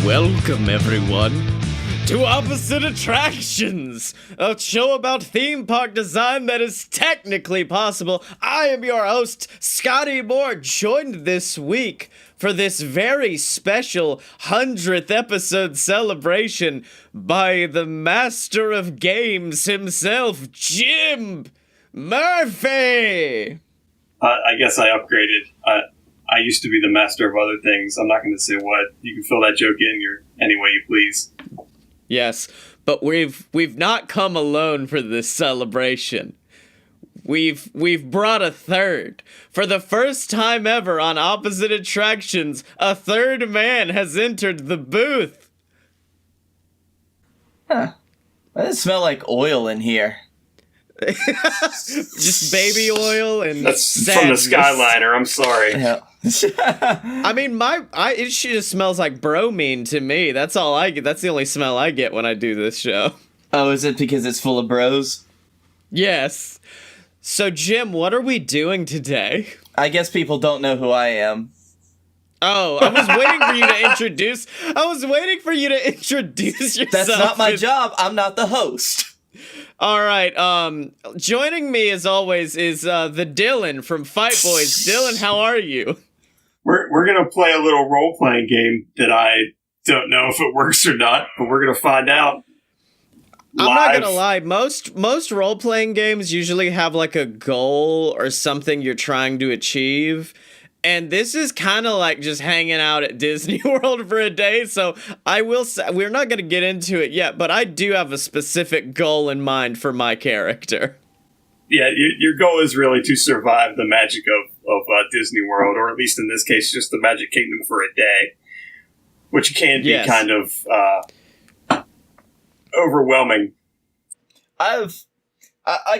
Welcome, everyone, to Opposite Attractions, a show about theme park design that is technically possible. I am your host, Scottye Moore, joined this week for this very special 100th episode celebration by the master of games himself, Jim Murphy! I guess I upgraded. I used to be the master of other things. I'm not going to say what. You can fill that joke in any way you please. Yes, but we've not come alone for this celebration. We've brought a third. For the first time ever on Opposite Attractions, a third man has entered the booth. Huh. Why does it smell like oil in here? Just baby oil and that's sadness. from the Skyliner. I'm sorry. Yeah. I mean, it just smells like bromine to me. That's all I get. That's the only smell I get when I do this show. Oh, is it because it's full of bros? Yes. So, Jim, what are we doing today? I guess people don't know who I am. Oh, I was waiting for you to introduce. I was waiting for you to introduce yourself. That's not my job. I'm not the host. All right. Joining me as always is the Dylan from Fight Boys. Dylan, how are you? We're gonna play a little role playing game that I don't know if it works or not, but we're gonna find out. I'm not gonna lie. Most role playing games usually have like a goal or something you're trying to achieve. And this is kind of like just hanging out at Disney World for a day, so I will say, we're not going to get into it yet, but I do have a specific goal in mind for my character. Yeah, your goal is really to survive the magic of Disney World, or at least in this case, just the Magic Kingdom for a day, which can be kind of overwhelming. I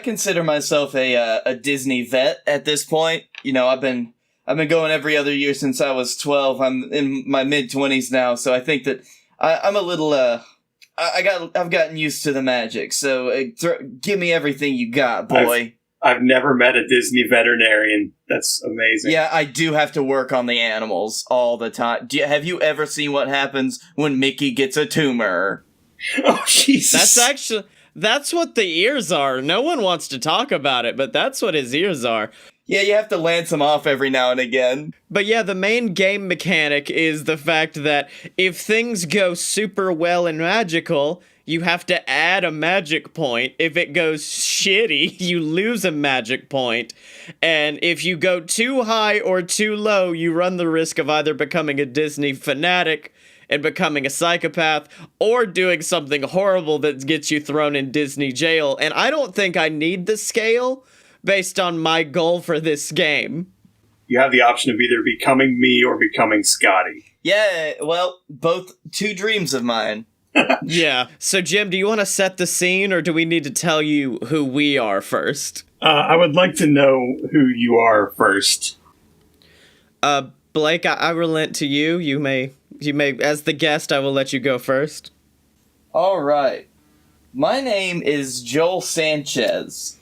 consider myself a Disney vet at this point. You know, I've been going every other year since I was 12. I'm in my mid-20s now, so I think that I'm a little, I've gotten used to the magic, so give me everything you got, boy. I've never met a Disney veterinarian. That's amazing. Yeah, I do have to work on the animals all the time. Have you ever seen what happens when Mickey gets a tumor? Oh, Jesus. That's what the ears are. No one wants to talk about it, but that's what his ears are. Yeah, you have to lance them off every now and again. But yeah, the main game mechanic is the fact that if things go super well and magical, you have to add a magic point. If it goes shitty, you lose a magic point. And if you go too high or too low, you run the risk of either becoming a Disney fanatic and becoming a psychopath, or doing something horrible that gets you thrown in Disney jail. And I don't think I need the scale based on my goal for this game. You have the option of either becoming me or becoming Scottye. Yeah, well, both two dreams of mine. Yeah. So, Jim, do you want to set the scene, or do we need to tell you who we are first? I would like to know who you are first. Blake, I relent to you. You may, as the guest, I will let you go first. All right. My name is Joel Sanchez.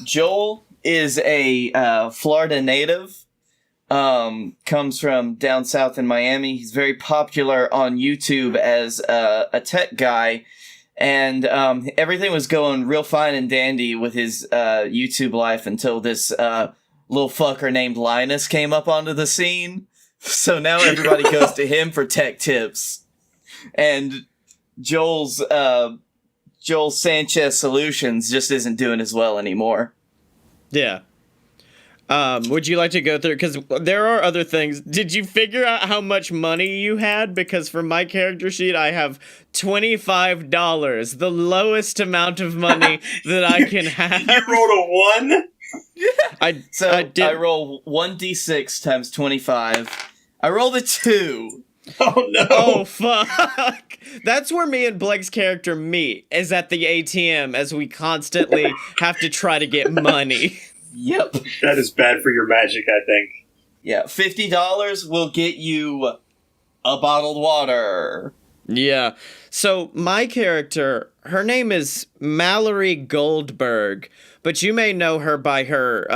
Joel is a Florida native. Comes from down south in Miami. He's very popular on YouTube as a tech guy, and everything was going real fine and dandy with his YouTube life until this little fucker named Linus came up onto the scene. So now everybody goes to him for tech tips, and Joel Sanchez Solutions just isn't doing as well anymore. Yeah. Would you like to go through, because there are other things. Did you figure out how much money you had? Because for my character sheet, I have $25, the lowest amount of money that I can have. You rolled a 1? I roll 1d6 times 25. I rolled a 2. Oh, no. Oh, fuck. That's where me and Blake's character meet, is at the ATM, as we constantly have to try to get money. Yep. That is bad for your magic, I think. Yeah, $50 will get you a bottled water. Yeah. So my character, her name is Mallory Goldberg, but you may know her by her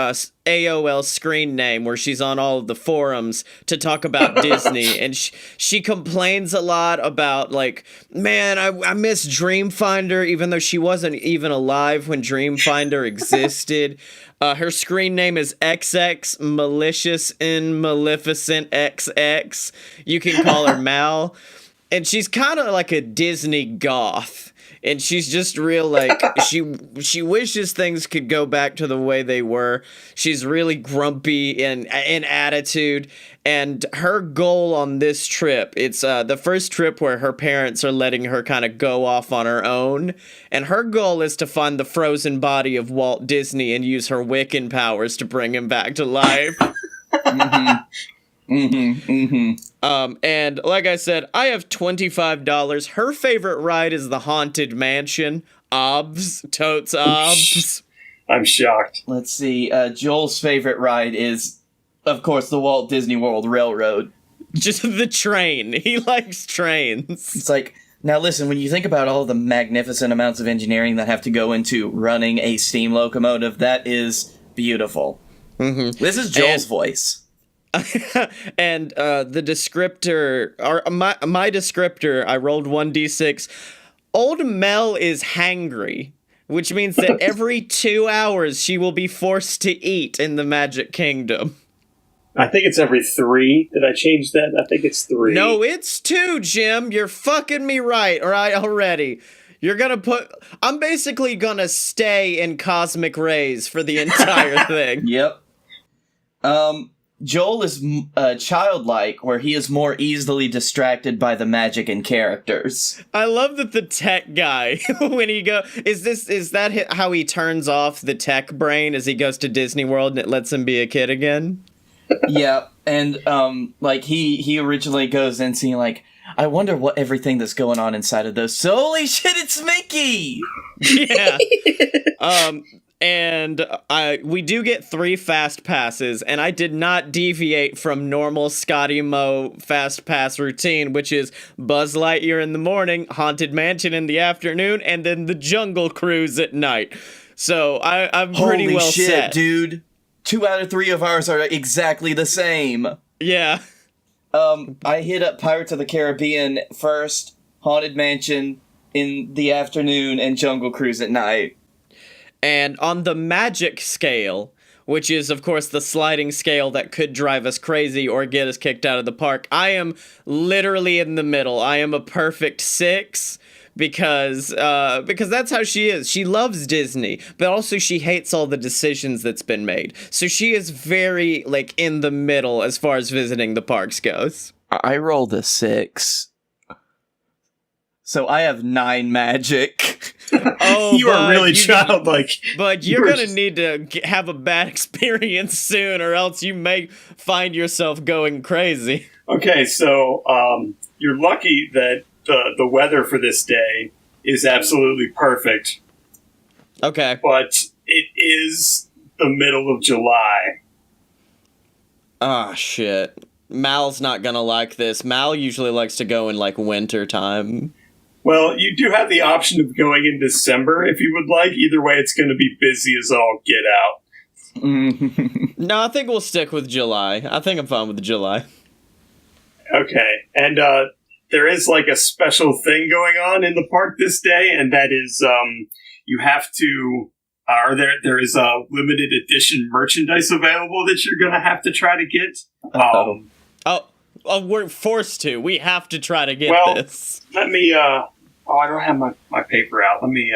AOL screen name, where she's on all of the forums to talk about Disney, and she complains a lot about, like, man, I miss Dreamfinder, even though she wasn't even alive when Dreamfinder existed. Her screen name is XX Malicious and Maleficent XX. You can call her Mal. And she's kind of like a Disney goth. And she's just real, like, she wishes things could go back to the way they were. She's really grumpy in attitude. And her goal on this trip, it's the first trip where her parents are letting her kind of go off on her own. And her goal is to find the frozen body of Walt Disney and use her Wiccan powers to bring him back to life. And like I said, I have $25. Her favorite ride is the Haunted Mansion. Totes obs. I'm shocked. Let's see. Joel's favorite ride is, of course, the Walt Disney World Railroad. Just the train. He likes trains. It's like, now listen, when you think about all the magnificent amounts of engineering that have to go into running a steam locomotive, that is beautiful. Mm-hmm. This is Joel's voice. And the descriptor, or my descriptor, I rolled 1d6. Old Mel is hangry, which means that every 2 hours she will be forced to eat in the Magic Kingdom. I think it's every 3. Did I change that? I think it's 3. No, it's 2, Jim. You're fucking me right already. You're gonna I'm basically gonna stay in cosmic rays for the entire thing. Yep. Joel is childlike, where he is more easily distracted by the magic and characters. I love that the tech guy, when he is that how he turns off the tech brain as he goes to Disney World and it lets him be a kid again? Yeah, and like he originally goes in seeing, like, I wonder what everything that's going on inside of those. So, holy shit, it's Mickey! Yeah. And we do get 3 fast passes, and I did not deviate from normal Scotty Mo fast pass routine, which is Buzz Lightyear in the morning, Haunted Mansion in the afternoon, and then the Jungle Cruise at night. So I'm pretty well set. Holy shit, dude. 2 out of 3 of ours are exactly the same. Yeah. I hit up Pirates of the Caribbean first, Haunted Mansion in the afternoon, and Jungle Cruise at night. And on the magic scale, which is, of course, the sliding scale that could drive us crazy or get us kicked out of the park, I am literally in the middle. I am a perfect 6 because that's how she is. She loves Disney, but also she hates all the decisions that's been made. So she is very, like, in the middle as far as visiting the parks goes. I rolled a 6. So I have 9 magic. Oh, you are really childlike. But you're going to need to have a bad experience soon, or else you may find yourself going crazy. Okay, so you're lucky that the weather for this day is absolutely perfect. Okay. But it is the middle of July. Ah, shit. Mal's not going to like this. Mal usually likes to go in, like, winter time. Well, you do have the option of going in December if you would like. Either way, it's going to be busy as all get out. No, I think we'll stick with July. I think I'm fine with July. Okay. And there is, like, a special thing going on in the park this day, and that is you have to... there is a limited edition merchandise available that you're going to have to try to get. We're forced to. We have to try to get this. Let me... I don't have my paper out. Let me...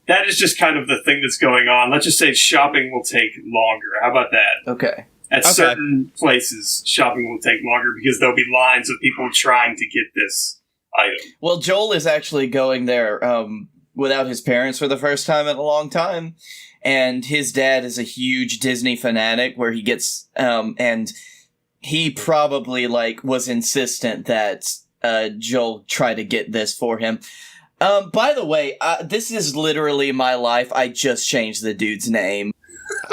that is just kind of the thing that's going on. Let's just say shopping will take longer. How about that? Okay. At certain places, shopping will take longer because there'll be lines of people trying to get this item. Well, Joel is actually going there without his parents for the first time in a long time. And his dad is a huge Disney fanatic where he gets... and he probably, like, was insistent that Joel try to get this for him. By the way, this is literally my life. I just changed the dude's name.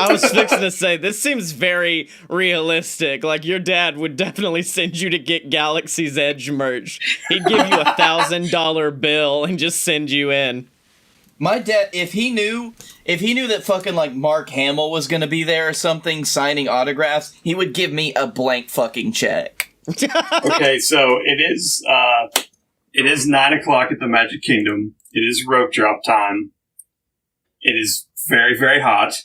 I was fixing to say, this seems very realistic. Like, your dad would definitely send you to get Galaxy's Edge merch. He'd give you $1,000 bill and just send you in. My dad, if he knew that fucking like Mark Hamill was gonna be there or something signing autographs, he would give me a blank fucking check. Okay, so it is 9:00 at the Magic Kingdom. It is rope drop time. It is very, very hot.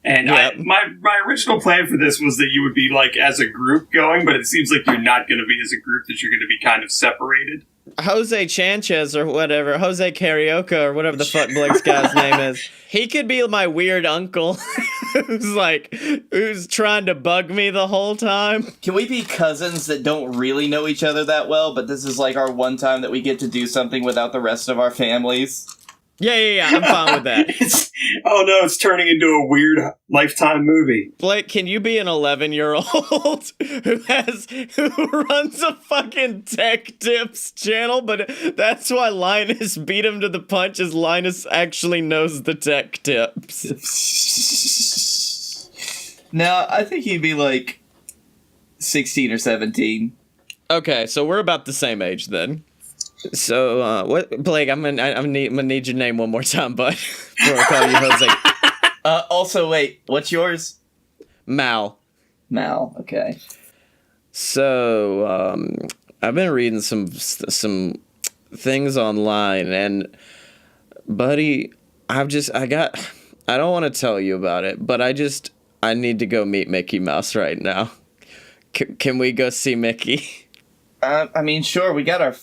And Yep. my original plan for this was that you would be like as a group going, but it seems like you're not going to be as a group, that you're going to be kind of separated. Jose Chanchez or whatever, Jose Carioca or whatever the fuck Blake's guy's name is. He could be my weird uncle who's trying to bug me the whole time. Can we be cousins that don't really know each other that well, but this is like our one time that we get to do something without the rest of our families? Yeah, I'm fine with that. It's turning into a weird Lifetime movie. Blake, can you be an 11-year-old who runs a fucking tech tips channel? But that's why Linus beat him to the punch, is Linus actually knows the tech tips. No, I think he'd be like 16 or 17. Okay, so we're about the same age then. So, what, Blake? I'm gonna need your name one more time, bud. Before I call you Jose. Also, wait, what's yours? Mal. Mal. Okay. So, I've been reading some things online, and buddy, I don't want to tell you about it, but I need to go meet Mickey Mouse right now. Can we go see Mickey? I mean, sure. We got our.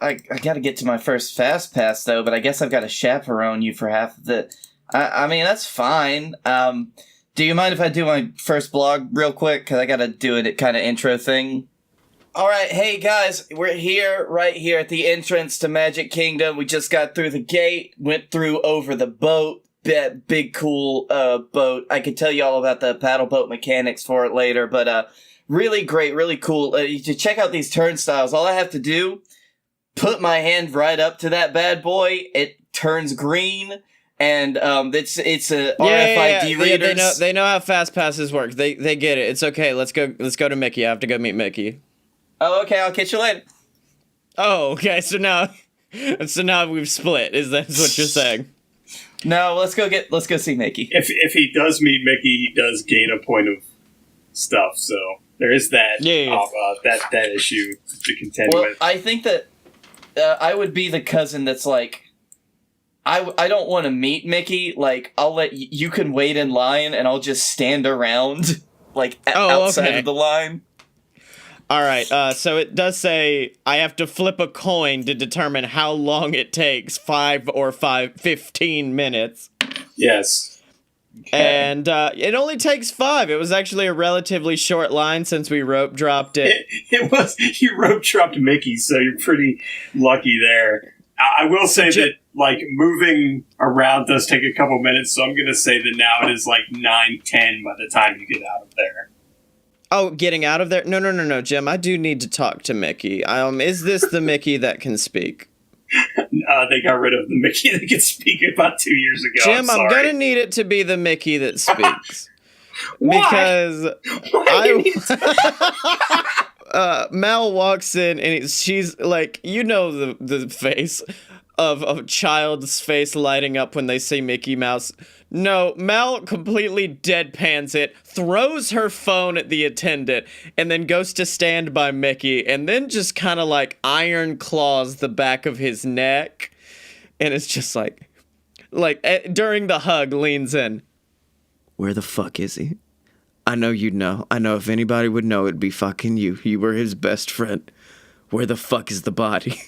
I got to get to my first fast pass though, but I guess I've got to chaperone you for half of the. I mean, that's fine. Do you mind if I do my first blog real quick? Because I got to do a kind of intro thing. All right, hey guys, we're right here at the entrance to Magic Kingdom. We just got through the gate, went through over the boat. Big cool boat. I could tell you all about the paddle boat mechanics for it later, but really great, really cool. You should check out these turnstiles. All I have to do, put my hand right up to that bad boy. It turns green, and it's a RFID readers. Yeah, they know how fast passes work. They get it. It's okay. Let's go to Mickey. I have to go meet Mickey. Oh, okay. I'll catch you later. Oh, okay. So now we've split. Is that what you're saying? No, let's go see Mickey. If he does meet Mickey, he does gain a point of stuff. So there is that. Yeah. That issue to contend Well, with. I think that I would be the cousin that's like, I don't want to meet Mickey. Like, I'll let you can wait in line, and I'll just stand around like outside of the line. All right, so it does say I have to flip a coin to determine how long it takes, 15 minutes. Yes. Okay. And it only takes 5. It was actually a relatively short line since we rope dropped it. It was, you rope dropped Mickey, so you're pretty lucky there. I will say that, like, moving around does take a couple minutes, so I'm going to say that now it is like 9:10 by the time you get out of there. Oh, getting out of there? No, Jim. I do need to talk to Mickey. Is this the Mickey that can speak? They got rid of the Mickey that could speak about 2 years ago. Jim, I'm gonna need it to be the Mickey that speaks. Why? Because Why Mal walks in and she's like, you know, the face of a child's face lighting up when they say Mickey Mouse. No, Mal completely deadpans it, throws her phone at the attendant, and then goes to stand by Mickey, and then just kind of like iron claws the back of his neck, and it's just like during the hug leans in. Where the fuck is he? I know you'd know. I know if anybody would know, it'd be fucking you. You were his best friend. Where the fuck is the body?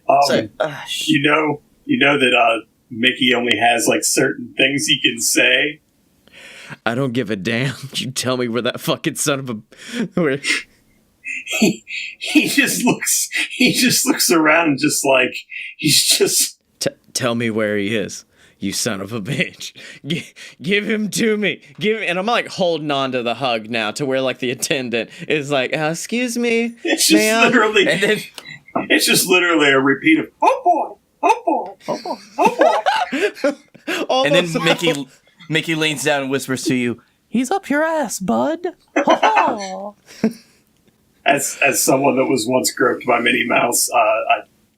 You know that Mickey only has like certain things he can say. I don't give a damn. You tell me where that fucking son of a... Where... He just looks around and just like he's just tell me where he is, you son of a bitch. Give him to me. And I'm like holding on to the hug now to where like the attendant is like, excuse me, it's just ma'am. literally And then it's just literally a repeat of oh boy, oh boy, oh boy, oh boy. and then Mickey leans down and whispers to you, "He's up your ass, bud." Ha-ha. As someone that was once groped by Minnie Mouse,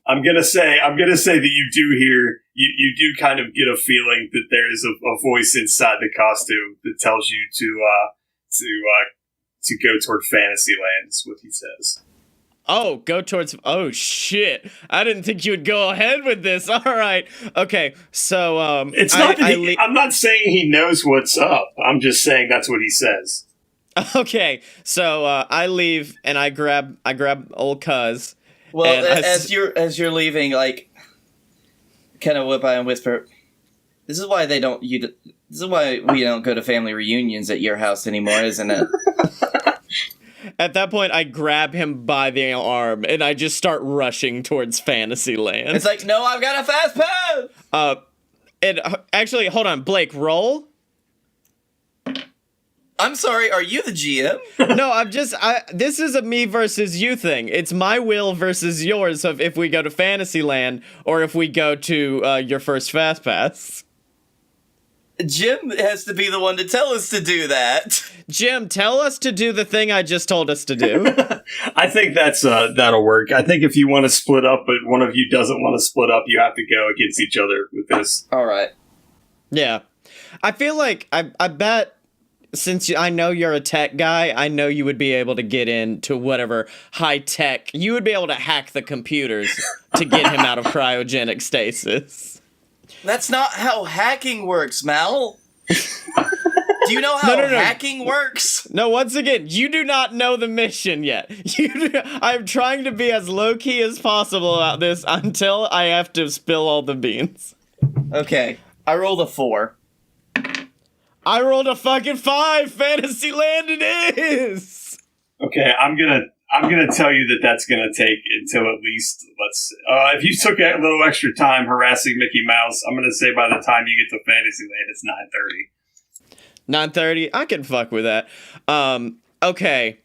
I'm gonna say that you do hear, you do kind of get a feeling that there is a voice inside the costume that tells you to go toward Fantasyland, is what he says. Oh, go towards... Oh, shit. I didn't think you would go ahead with this. All right. Okay, so... It's not I'm not saying he knows what's up. I'm just saying that's what he says. Okay, so I leave, and I grab old Cuz. Well, as you're leaving, like, kind of whip by and whisper, This is why we don't go to family reunions at your house anymore, isn't it? At that point, I grab him by the arm, and I just start rushing towards Fantasyland. It's like, no, I've got a fast pass! Actually, hold on. Blake, roll. I'm sorry, are you the GM? No, this is a me versus you thing. It's my will versus yours of if we go to Fantasyland, or if we go to your first fast pass. Jim has to be the one to tell us to do that. Jim, tell us to do the thing I just told us to do. I think that'll work. I think if you want to split up, but one of you doesn't want to split up, you have to go against each other with this. All right. Yeah. I feel like, I bet, since I know you're a tech guy, I know you would be able to get into whatever high tech. You would be able to hack the computers to get him out of cryogenic stasis. That's not how hacking works, Mal. Do you know how hacking works? No, once again, you do not know the mission yet. I'm trying to be as low-key as possible about this until I have to spill all the beans. Okay, I rolled a 4. I rolled a fucking 5! Fantasyland it is! Okay, I'm gonna tell you that that's gonna take until at least, if you took a little extra time harassing Mickey Mouse, I'm gonna say by the time you get to Fantasyland, it's 9:30. 9:30? I can fuck with that. Okay.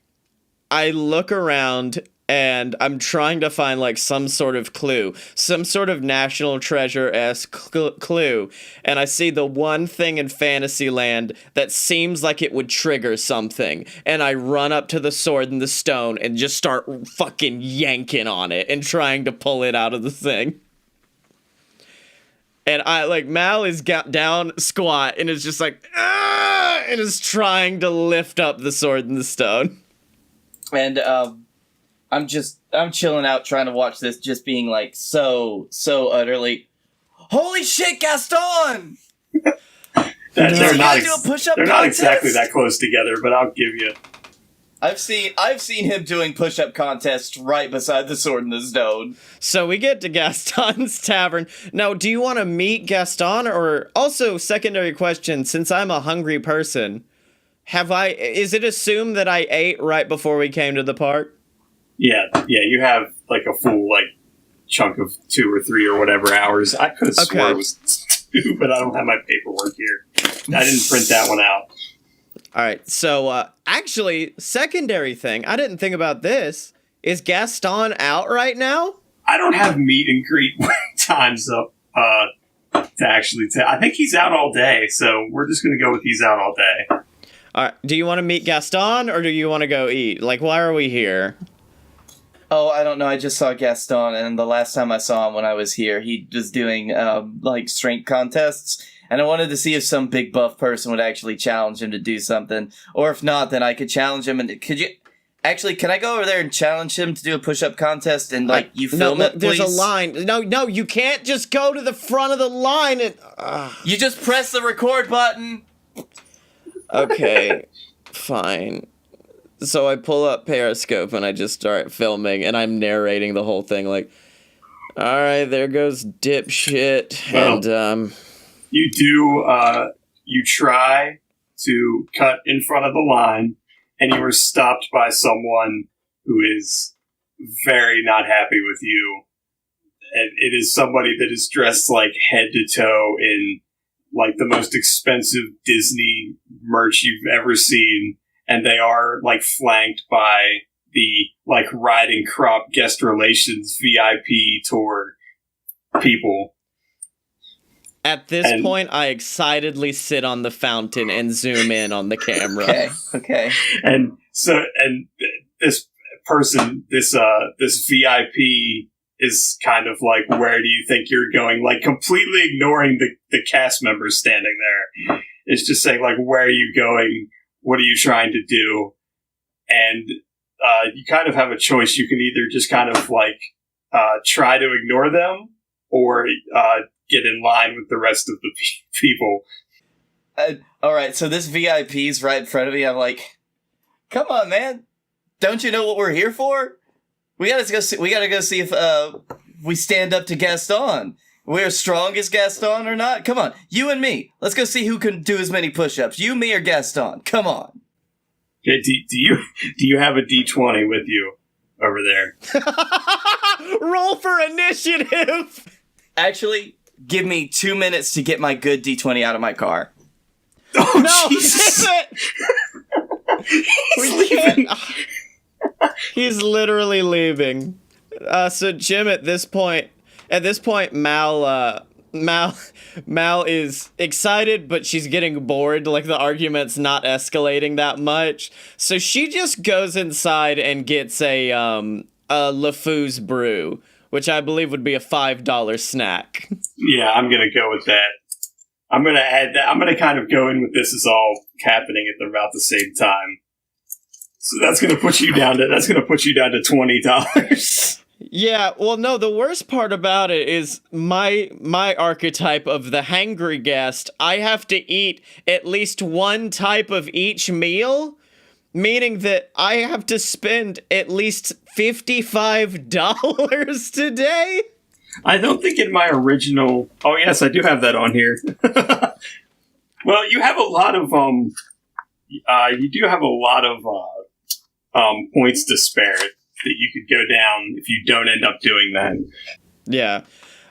I look around and I'm trying to find like some sort of clue, some sort of National Treasure-esque clue, and I see the one thing in Fantasyland that seems like it would trigger something, and I run up to the sword and the stone and just start fucking yanking on it and trying to pull it out of the thing. And Mal is down squat and is just like, ah, and is trying to lift up the sword and the stone. And, I'm chilling out trying to watch this, just being like so utterly, holy shit, Gaston! They're not do a push-up They're contest? not exactly that close together, but I'll give you. I've seen him doing push-up contests right beside the sword and the stone. So we get to Gaston's tavern. Now, do you want to meet Gaston, or also secondary question, since I'm a hungry person, is it assumed that I ate right before we came to the park? Yeah, you have like a full chunk of 2 or 3 or whatever hours. I could have sworn it was 2, but I don't have my paperwork here. I didn't print that one out. All right, so actually, secondary thing, I didn't think about this. Is Gaston out right now? I don't have meet and greet times up to actually tell. I think he's out all day, so we're just going to go with he's out all day. All right, do you want to meet Gaston, or do you want to go eat? Why are we here? Oh, I don't know. I just saw Gaston, and the last time I saw him when I was here, he was doing, strength contests, and I wanted to see if some big buff person would actually challenge him to do something, or if not, then I could challenge him, and can I go over there and challenge him to do a push-up contest, and, you film it, please? There's a line. No, you can't just go to the front of the line and... You just press the record button! Okay, fine. So I pull up Periscope and I just start filming, and I'm narrating the whole thing alright, there goes dipshit, and, you try to cut in front of the line, and you were stopped by someone who is very not happy with you. And it is somebody that is dressed head to toe in the most expensive Disney merch you've ever seen. And they are flanked by the riding crop guest relations VIP tour people. At this point, I excitedly sit on the fountain and zoom in on the camera. Okay. And this person, this VIP is kind of like, where do you think you're going? Like, completely ignoring the cast members standing there. It's just saying, like, where are you going? What are you trying to do? And you kind of have a choice. You can either just kind of, like, try to ignore them, or get in line with the rest of the people. All right, so this VIP's right in front of me. I'm like, come on, man. Don't you know what we're here for? We gotta go see if we stand up to Gaston. We're as strong as Gaston or not. Come on, you and me. Let's go see who can do as many push-ups. You, me, or Gaston. Come on. Okay, do you have a D20 with you over there? Roll for initiative! Actually, give me 2 minutes to get my good D20 out of my car. Oh, no, Jesus. We can't. He's literally leaving. So Jim, at this point, Mal is excited, but she's getting bored. Like, the argument's not escalating that much, so she just goes inside and gets a LeFou's brew, which I believe would be a $5 snack. Yeah, I'm gonna go with that. I'm gonna add that. I'm gonna kind of go in with this is all happening at about the same time. So that's gonna put you down to $20. Yeah, well, no, the worst part about it is my archetype of the hangry guest. I have to eat at least one type of each meal, meaning that I have to spend at least $55 today. I don't think in my original... Oh, yes, I do have that on here. Well, you have a lot of... you do have a lot of points to spare that you could go down if you don't end up doing that. Yeah.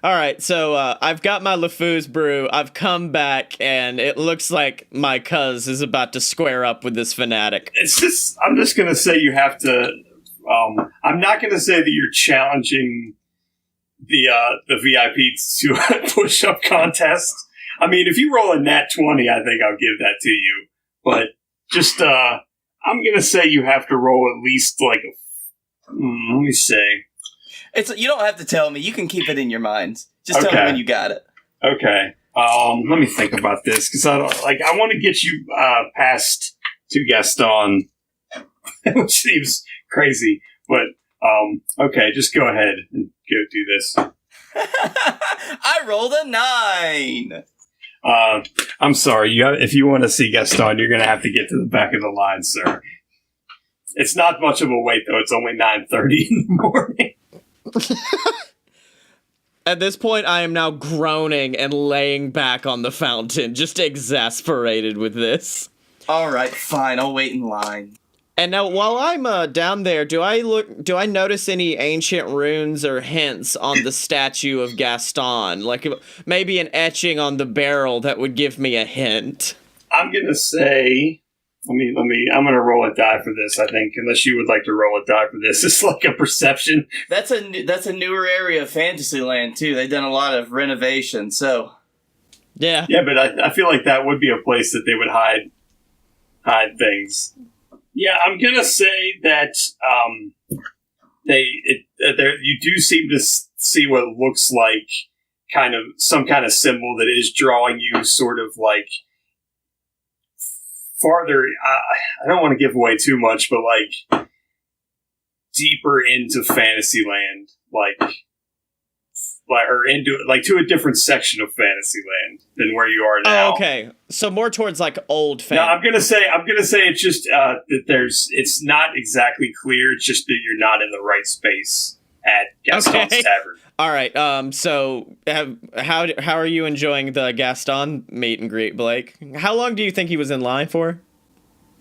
All right, so I've got my LeFou's brew. I've come back, and it looks like my cuz is about to square up with this fanatic. I'm just going to say you have to... I'm not going to say that you're challenging the VIP to a push-up contest. I mean, if you roll a nat 20, I think I'll give that to you. But just, I'm going to say you have to roll at least like a... let me see. You don't have to tell me. You can keep it in your mind. Just tell me when you got it. Okay. Let me think about this, because I want to get you past to Gaston, which seems crazy. But okay, just go ahead and go do this. I rolled a 9. I'm sorry. If you want to see Gaston, you're going to have to get to the back of the line, sir. It's not much of a wait, though. It's only 9:30 in the morning. At this point, I am now groaning and laying back on the fountain, just exasperated with this. All right, fine. I'll wait in line. And now, while I'm down there, do I notice any ancient runes or hints on the statue of Gaston? Like, maybe an etching on the barrel that would give me a hint? I'm gonna say... I'm gonna roll a die for this, I think, unless you would like to roll a die for this. It's like a perception. That's a newer area of Fantasyland, too. They've done a lot of renovation, so... Yeah. Yeah, but I feel like that would be a place that they would hide things. Yeah, I'm gonna say that you do seem to see what looks like some kind of symbol that is drawing you sort of like farther. I don't want to give away too much, but like deeper into Fantasyland, or into to a different section of Fantasyland than where you are now. Oh, okay. So more towards like old No, I'm gonna say it's just that it's not exactly clear. It's just that you're not in the right space at Gaston's Tavern. All right. So how are you enjoying the Gaston meet and greet, Blake? How long do you think he was in line for?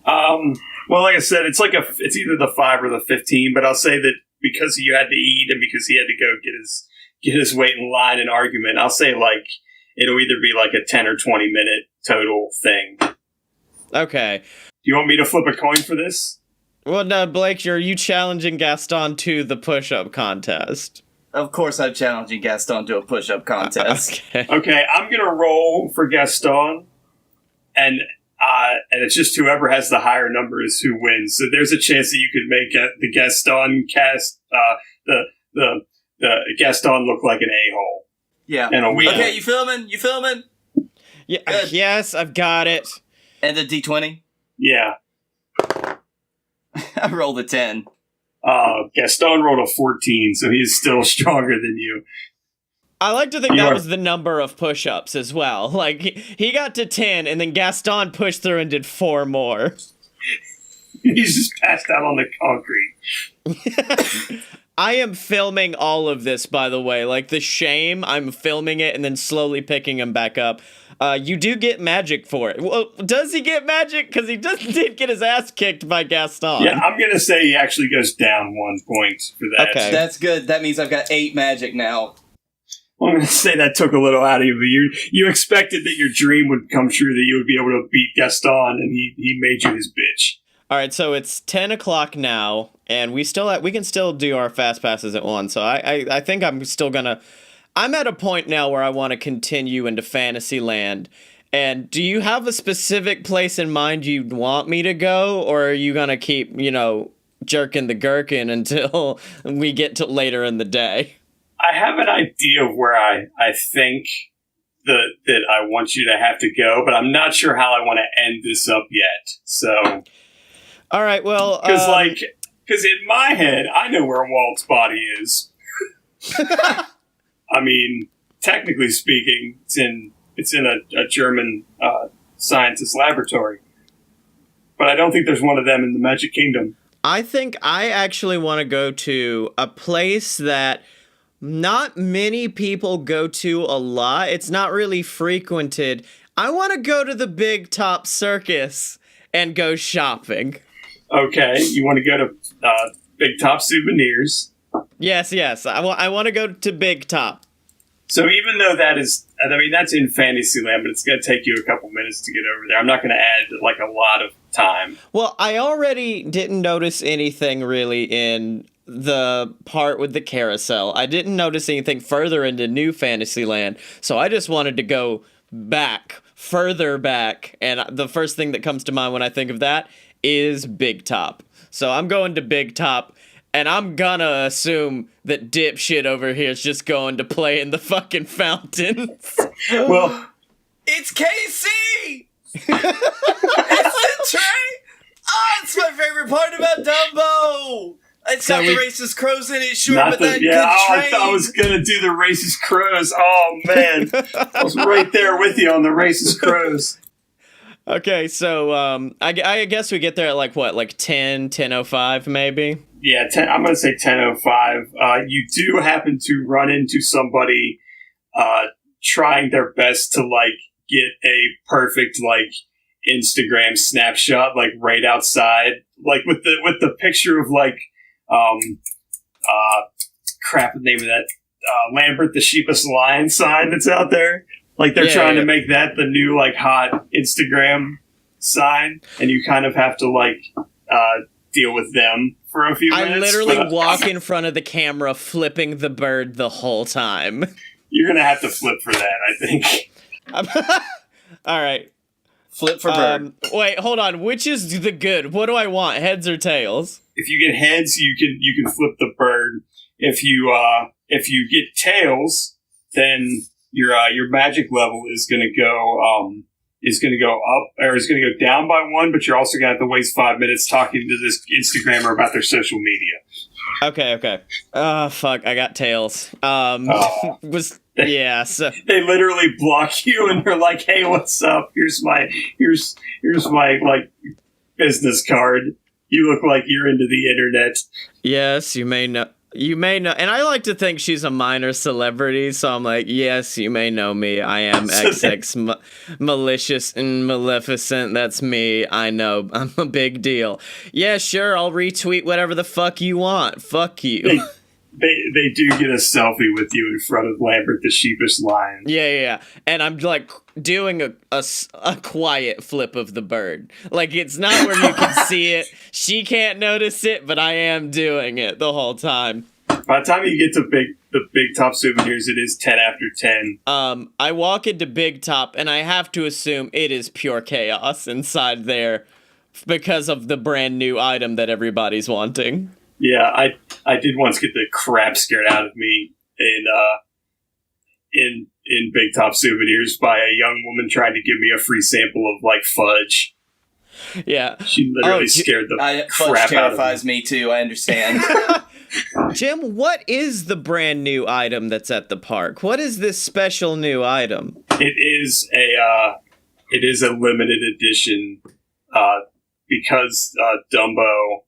Well, like I said, it's either the 5 or the 15, but I'll say that because you had to eat and because he had to go get his weight in line and argument, I'll say like it'll either be like a 10 or 20 minute total thing. Okay. Do you want me to flip a coin for this? Well, no, Blake, are you challenging Gaston to the push-up contest? Of course, I'm challenging Gaston to a push-up contest. Okay, I'm gonna roll for Gaston, and it's just whoever has the higher numbers who wins. So there's a chance that you could make the Gaston cast the Gaston look like an a-hole. Yeah. And a wheel. Okay, you filming? Yeah. Good. Yes, I've got it. And the D20? Yeah. I rolled a 10. Gaston rolled a 14, so he's still stronger than you. I like to think that was the number of push-ups as well. Like, he got to 10, and then Gaston pushed through and did 4 more. He's just passed out on the concrete. I am filming all of this, by the way. Like, the shame, I'm filming it and then slowly picking him back up. You do get magic for it. Well, does he get magic? Because he did get his ass kicked by Gaston. Yeah, I'm going to say he actually goes down 1 point for that. Okay. That's good. That means I've got 8 magic now. Well, I'm going to say that took a little out of you, but you expected that your dream would come true, that you would be able to beat Gaston, and he made you his bitch. All right, so it's 10 o'clock now, and we can still do our fast passes at 1. So I think I'm still gonna. I'm at a point now where I want to continue into Fantasyland. And do you have a specific place in mind you'd want me to go, or are you gonna keep, jerking the gherkin until we get to later in the day? I have an idea of where I think that I want you to have to go, but I'm not sure how I want to end this up yet. So. All right, well, because in my head, I know where Walt's body is. I mean, technically speaking, it's in a German scientist laboratory, but I don't think there's one of them in the Magic Kingdom. I think I actually want to go to a place that not many people go to a lot. It's not really frequented. I want to go to the Big Top Circus and go shopping. Okay, you want to go to Big Top Souvenirs. Yes. I want to go to Big Top. So even though that's in Fantasyland, but it's going to take you a couple minutes to get over there. I'm not going to add, a lot of time. Well, I already didn't notice anything really in the part with the carousel. I didn't notice anything further into New Fantasyland, so I just wanted to go further back, and the first thing that comes to mind when I think of that is Big Top. So I'm going to Big Top, and I'm gonna assume that dipshit over here is just going to play in the fucking fountains. Well, it's KC! It's the train! Oh, it's my favorite part about Dumbo! It's got the racist crows in it, sure, but that good train. I thought I was gonna do the racist crows. Oh man, I was right there with you on the racist crows. Okay, so I guess we get there at 10:05 maybe. Yeah, I'm gonna say 10:05. You do happen to run into somebody trying their best to get a perfect Instagram snapshot right outside, with the picture of crap, the name of that Lambert the Sheepish Lion sign that's out there. They're trying to make that the new hot Instagram sign, and you kind of have to deal with them for a few minutes. I literally walk in front of the camera flipping the bird the whole time. You're gonna have to flip for that, I think. All right. Flip for bird. Wait, hold on. Which is the good? What do I want? Heads or tails? If you get heads, you can flip the bird. If you get tails, then your magic level is gonna go up, or is gonna go down by 1. But you're also gonna have to waste 5 minutes talking to this Instagrammer about their social media. Okay. Oh fuck! I got tails. So They literally block you, and they're like, "Hey, what's up? Here's my business card. You look like you're into the internet." Yes, you may know. And I like to think she's a minor celebrity, so I'm like, yes, you may know me. I am XX malicious and maleficent. That's me. I know. I'm a big deal. Yeah, sure, I'll retweet whatever the fuck you want. Fuck you. They do get a selfie with you in front of Lambert the Sheepish Lion. Yeah. And I'm doing a quiet flip of the bird. It's not where you can see it. She can't notice it, but I am doing it the whole time. By the time you get to the Big Top Souvenirs, it is 10 after 10. I walk into Big Top, and I have to assume it is pure chaos inside there because of the brand new item that everybody's wanting. Yeah, I did once get the crap scared out of me in Big Top Souvenirs by a young woman trying to give me a free sample of like fudge. Yeah, she literally scared the crap out of me. Fudge terrifies me too. I understand. Jim, what is the brand new item that's at the park? What is this special new item? It is a limited edition because Dumbo,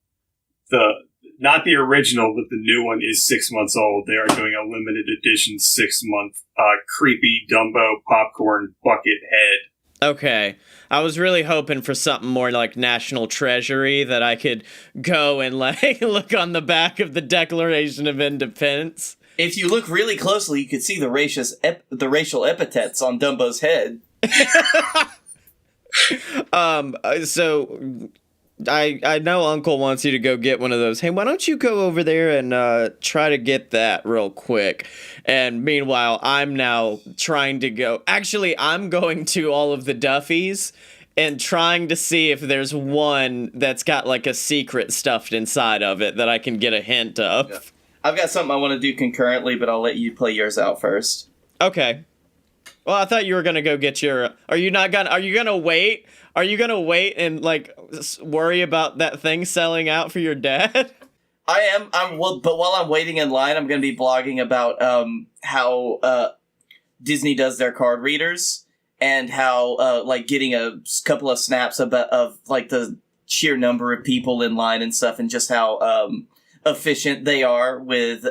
not the original, but the new one is 6 months old. They are doing a limited edition 6-month creepy Dumbo popcorn bucket head. Okay. I was really hoping for something more like National Treasury that I could go and like look on the back of the Declaration of Independence. If you look really closely, you could see the racial epithets on Dumbo's head. So I know Uncle wants you to go get one of those. Hey, why don't you go over there and try to get that real quick? And meanwhile, I'm now trying to go. Actually, I'm going to all of the Duffies and trying to see if there's one that's got like a secret stuffed inside of it that I can get a hint of. Yeah. I've got something I want to do concurrently, but I'll let you play yours out first. Okay. Well, I thought you were gonna go get your. Are you gonna wait? Are you gonna wait and like worry about that thing selling out for your dad? I am. But while I'm waiting in line, I'm gonna be blogging about how Disney does their card readers and how like getting a couple of snaps of like the sheer number of people in line and stuff, and just how efficient they are with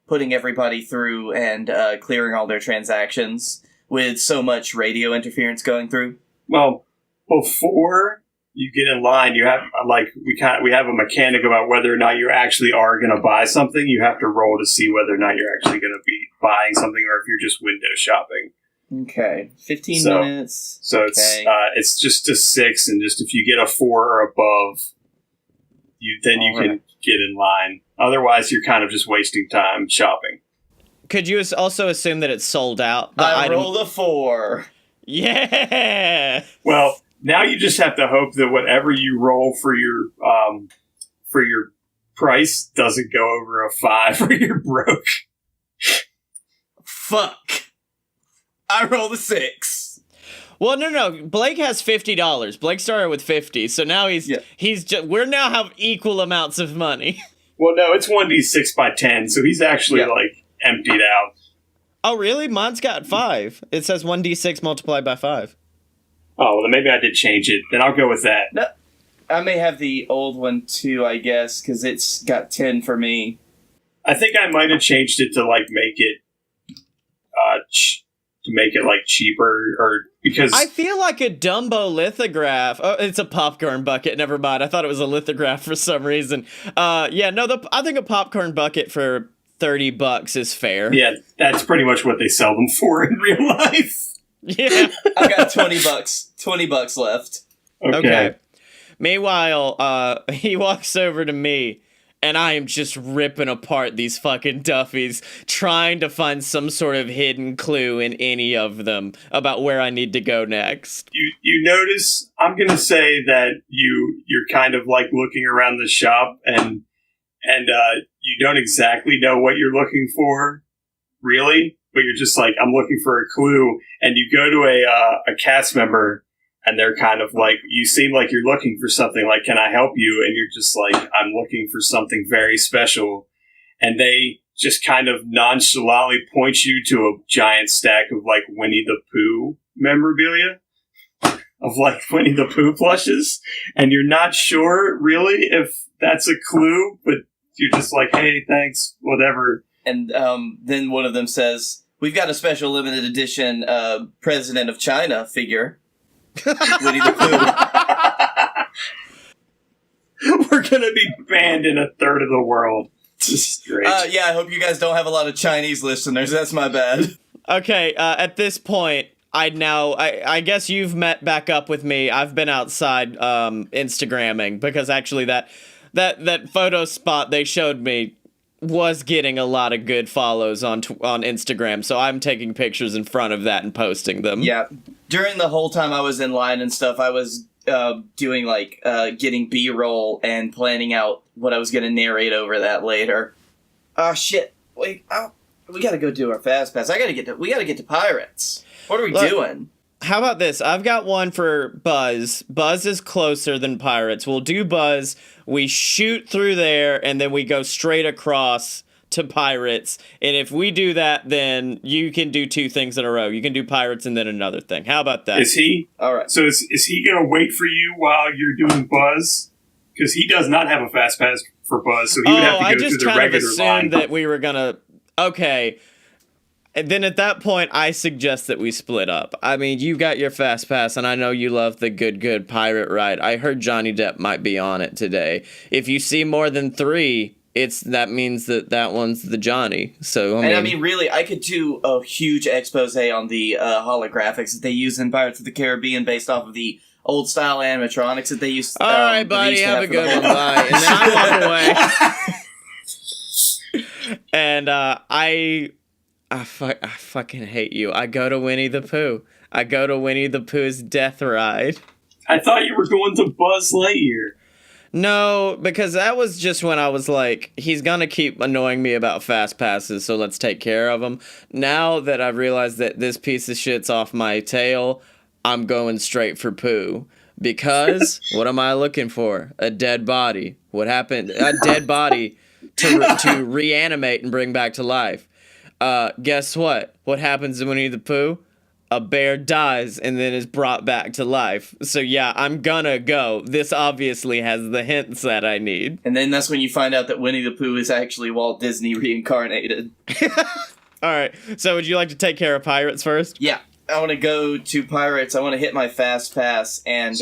putting everybody through and clearing all their transactions with so much radio interference going through. Well, before you get in line, you have we have a mechanic about whether or not you actually are going to buy something. You have to roll to see whether or not you're actually going to be buying something, or if you're just window shopping. Okay, 15 minutes. So okay. It's just a 6, and just if you get a 4 or above, you can get in line. Otherwise, you're kind of just wasting time shopping. Could you also assume that it's sold out? I rolled a 4. Yeah. Well, now you just have to hope that whatever you roll for your price doesn't go over a 5, or you're broke. Fuck. I rolled a 6. Well, no. Blake has $50. Blake started with 50, so now we're now have equal amounts of money. Well, no, it's 1d6 by 10, so he's actually like emptied out. Oh, really? Mine's got 5. It says 1d6 multiplied by 5. Oh, well, then maybe I did change it. Then I'll go with that. No, I may have the old one too, I guess, because it's got 10 for me. I think I might have changed it to like make it like cheaper, or because I feel like a Dumbo lithograph. Oh, it's a popcorn bucket. Never mind. I thought it was a lithograph for some reason. I think a popcorn bucket for $30 is fair. Yeah, that's pretty much what they sell them for in real life. Yeah. I've got $20 left. Okay. Meanwhile, he walks over to me, and I am just ripping apart these fucking Duffies, trying to find some sort of hidden clue in any of them about where I need to go next. You notice, I'm going to say that you're kind of like looking around the shop, and you don't exactly know what you're looking for, really, but you're just like, I'm looking for a clue, and you go to a cast member, and they're kind of like, you seem like you're looking for something, like, can I help you? And you're just like, I'm looking for something very special. And they just kind of nonchalantly point you to a giant stack of like Winnie the Pooh memorabilia, of like Winnie the Pooh plushes. And you're not sure really if that's a clue, but you're just like, hey, thanks, whatever. And then one of them says, we've got a special limited edition President of China figure. Winnie the Pooh. We're gonna be banned in a third of the world. Great. Yeah, I hope you guys don't have a lot of Chinese listeners. That's my bad. Okay, at this point, I guess you've met back up with me. I've been outside Instagramming, because actually that photo spot they showed me, was getting a lot of good follows on Instagram, so I'm taking pictures in front of that and posting them. Yeah. During the whole time I was in line and stuff, I was doing, like, getting B-roll and planning out what I was going to narrate over that later. Oh, shit. Wait, we gotta go do our fast pass. We gotta get to Pirates. What are we doing? How about this? I've got one for Buzz. Buzz is closer than Pirates. We'll do Buzz. We shoot through there, and then we go straight across to Pirates. And if we do that, then you can do 2 things in a row. You can do Pirates and then another thing. How about that? Is he? All right. So is he going to wait for you while you're doing Buzz? Because he does not have a fast pass for Buzz, so he would have to go through the regular line. I just kind of assumed that we were going to... Okay. And then at that point, I suggest that we split up. I mean, you got your fast pass, and I know you love the good pirate ride. I heard Johnny Depp might be on it today. If you see more than 3... that means that one's the Johnny. So I mean, really, I could do a huge expose on the holographics that they use in Pirates of the Caribbean based off of the old style animatronics that they used. All right, buddy, have a good one. Bye. And then I walk away. And I fucking hate you. I go to Winnie the Pooh. I go to Winnie the Pooh's death ride. I thought you were going to Buzz Lightyear. No, because that was just when I was like, he's gonna keep annoying me about fast passes, so let's take care of him. Now that I've realized that this piece of shit's off my tail, I'm going straight for Pooh. Because, what am I looking for? A dead body. What happened? A dead body to reanimate and bring back to life. Guess what? What happens to Winnie the Pooh? A bear dies and then is brought back to life. So yeah, I'm gonna go. This obviously has the hints that I need. And then that's when you find out that Winnie the Pooh is actually Walt Disney reincarnated. Alright, so would you like to take care of Pirates first? Yeah, I want to go to Pirates. I want to hit my fast pass, and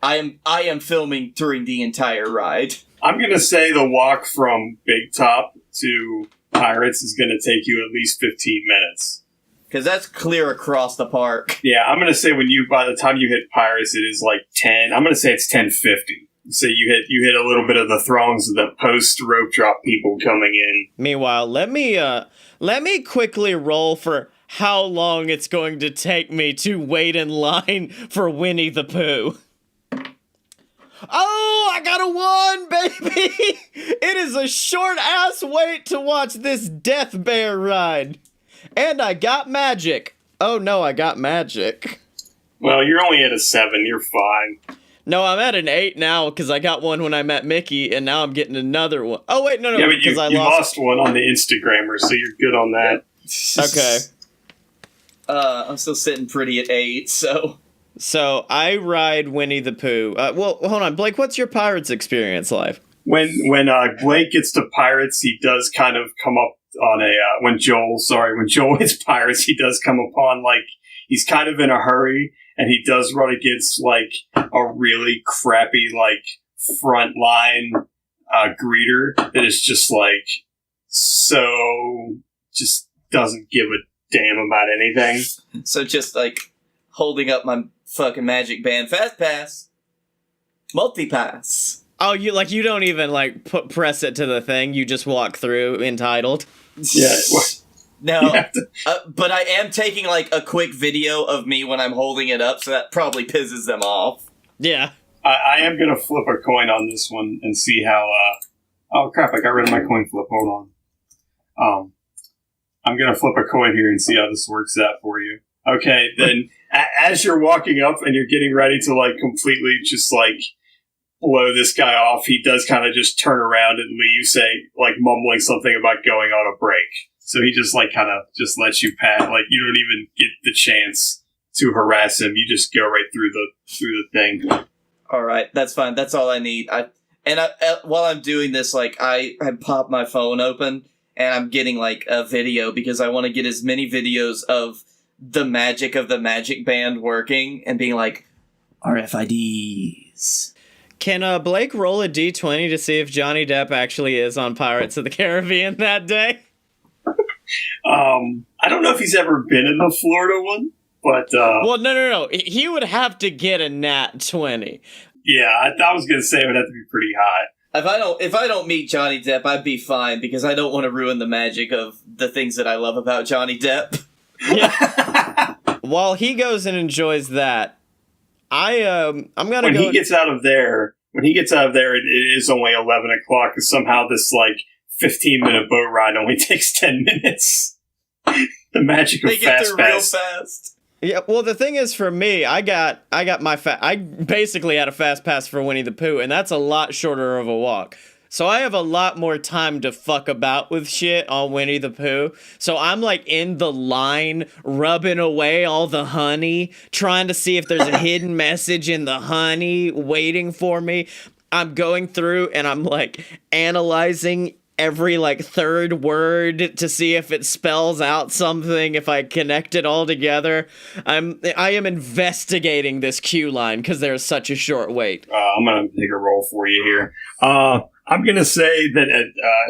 I am filming during the entire ride. I'm gonna say the walk from Big Top to Pirates is gonna take you at least 15 minutes. Because that's clear across the park. Yeah, I'm going to say by the time you hit Pirates, it is like 10. I'm going to say it's 10:50. So you hit a little bit of the throngs of the post rope drop people coming in. Meanwhile, let me quickly roll for how long it's going to take me to wait in line for Winnie the Pooh. Oh, I got a 1, baby! It is a short-ass wait to watch this death bear ride. And I got magic. Oh no, I got magic. Well, you're only at a 7. You're fine. No, I'm at an 8 now because I got one when I met Mickey, and now I'm getting another one. Oh wait, no, yeah, but you lost one on the Instagrammer, so you're good on that. Okay. I'm still sitting pretty at 8, so. So I ride Winnie the Pooh. Well, hold on, Blake. What's your Pirates experience like? When Blake gets to Pirates, he does kind of come up on when Joel hits Pirates, he does come upon, like, he's kind of in a hurry, and he does run against, like, a really crappy, like, front line greeter that is just, like, so just doesn't give a damn about anything. So just, like, holding up my fucking magic band, fast pass, multi-pass. Oh, you don't even, like, press it to the thing, you just walk through entitled? Yeah. No, but I am taking, like, a quick video of me when I'm holding it up, so that probably pisses them off. Yeah. I am going to flip a coin on this one and see how, oh crap, I got rid of my coin flip, hold on. I'm going to flip a coin here and see how this works out for you. Okay, then, as you're walking up and you're getting ready to, like, completely just, like, blow this guy off, he does kind of just turn around and leave, say, like, mumbling something about going on a break. So he just, like, kind of just lets you pass. Like, you don't even get the chance to harass him. You just go right through the thing. All right, that's fine. That's all I need. While I'm doing this, like, I pop my phone open and I'm getting, like, a video because I want to get as many videos of the magic of the magic band working and being like, RFIDs. Can Blake roll a D20 to see if Johnny Depp actually is on Pirates of the Caribbean that day? I don't know if he's ever been in the Florida one, but... Well, no. He would have to get a nat 20. Yeah, I was going to say it would have to be pretty high. If I don't meet Johnny Depp, I'd be fine because I don't want to ruin the magic of the things that I love about Johnny Depp. Yeah. While he goes and enjoys that, I'm gonna when go. He gets out of there, it is only 11 o'clock. Because somehow this 15-minute boat ride only takes 10 minutes. The magic of they get fast there real pass. fast. Yeah, well, the thing is, for me, I basically had a fast pass for Winnie the Pooh, and that's a lot shorter of a walk. So I have a lot more time to fuck about with shit on Winnie the Pooh. So I'm in the line, rubbing away all the honey, trying to see if there's a hidden message in the honey waiting for me. I'm going through and I'm analyzing every third word to see if it spells out something, if I connect it all together. I am investigating this queue line because there's such a short wait. I'm gonna take a roll for you here. I'm gonna say that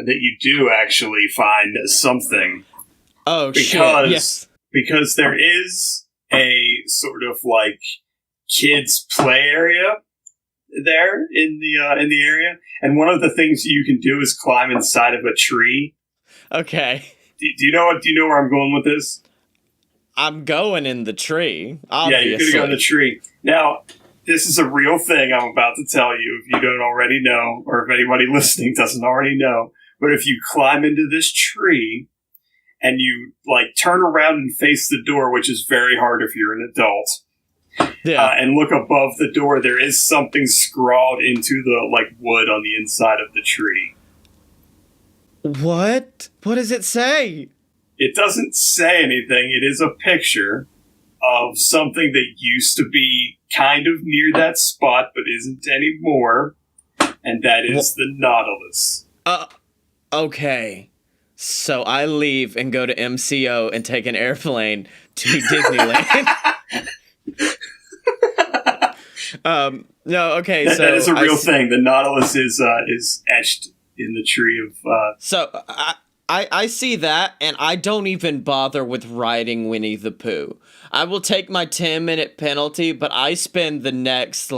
that you do actually find something. Oh, because, shit! Yes, because there is a sort of kids play area there in the area, and one of the things you can do is climb inside of a tree. Okay. Do you know where I'm going with this? I'm going in the tree. Obviously. Yeah, you're gonna go in the tree. Now, this is a real thing I'm about to tell you. If you don't already know, or if anybody listening doesn't already know, but if you climb into this tree and you turn around and face the door, which is very hard if you're an adult. Yeah. And look above the door, there is something scrawled into the wood on the inside of the tree. What? What does it say? It doesn't say anything. It is a picture of something that used to be kind of near that spot, but isn't anymore. And that is the Nautilus. Okay. So I leave and go to MCO and take an airplane to Disneyland. No, okay, so that is a real thing. The Nautilus is etched in the tree of. So I see that, and I don't even bother with riding Winnie the Pooh. I will take my 10-minute penalty, but I spend the next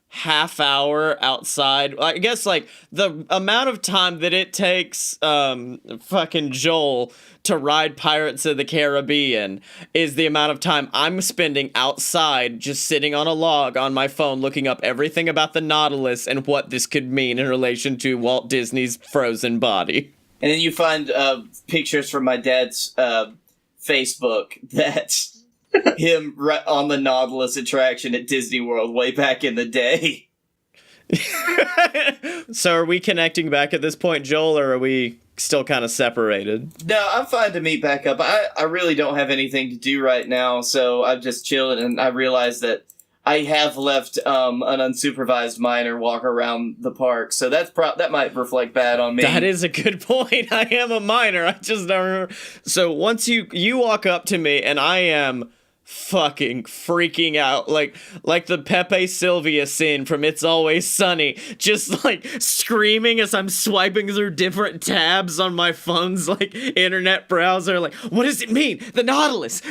half hour outside. I guess the amount of time that it takes fucking Joel to ride Pirates of the Caribbean is the amount of time I'm spending outside just sitting on a log on my phone looking up everything about the Nautilus and what this could mean in relation to Walt Disney's frozen body. And then you find pictures from my dad's Facebook that's him on the Nautilus attraction at Disney World way back in the day. So are we connecting back at this point, Joel, or are we still kind of separated? No, I'm fine to meet back up. I really don't have anything to do right now, so I'm just chilling, and I realized that I have left an unsupervised minor walk around the park, so that might reflect bad on me. That is a good point. I am a minor. I just don't remember. So once you walk up to me, and I am fucking freaking out, like the Pepe Sylvia scene from It's Always Sunny, just screaming as I'm swiping through different tabs on my phone's internet browser, what does it mean? The Nautilus,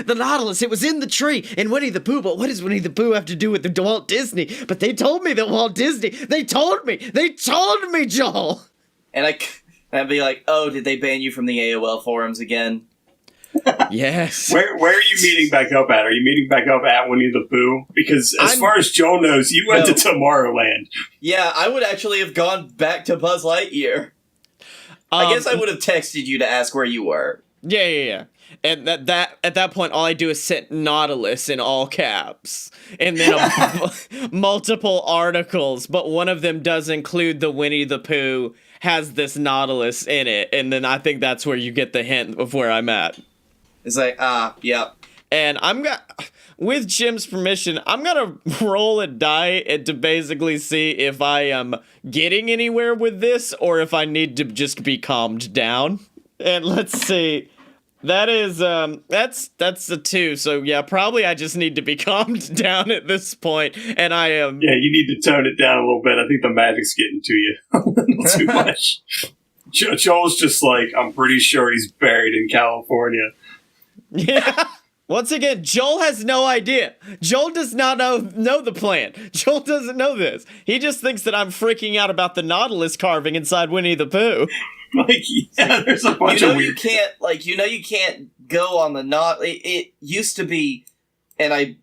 it was in the tree in Winnie the Pooh, but what does Winnie the Pooh have to do with the Walt Disney? But they told me that Walt Disney, they told me, Joel. And I'd be like, oh, did they ban you from the AOL forums again? Yes. Where are you meeting back up at? Are you meeting back up at Winnie the Pooh? Because as far as Joel knows, you went to Tomorrowland. Yeah, I would actually have gone back to Buzz Lightyear. I guess I would have texted you to ask where you were. Yeah. And that at that point, all I do is set Nautilus in all caps, and then multiple articles, but one of them does include the Winnie the Pooh has this Nautilus in it, and then I think that's where you get the hint of where I'm at. It's yep. And with Jim's permission, I'm gonna roll a die to basically see if I am getting anywhere with this, or if I need to just be calmed down. And let's see. That is, that's a 2, so yeah, probably I just need to be calmed down at this point, and I am... Yeah, you need to tone it down a little bit. I think the magic's getting to you a little too much. Joel's just I'm pretty sure he's buried in California. Yeah. Once again, Joel has no idea. Joel does not know the plan. Joel doesn't know this. He just thinks that I'm freaking out about the Nautilus carving inside Winnie the Pooh. Like, yeah, there's a bunch of weird... You can't go on the it used to be, and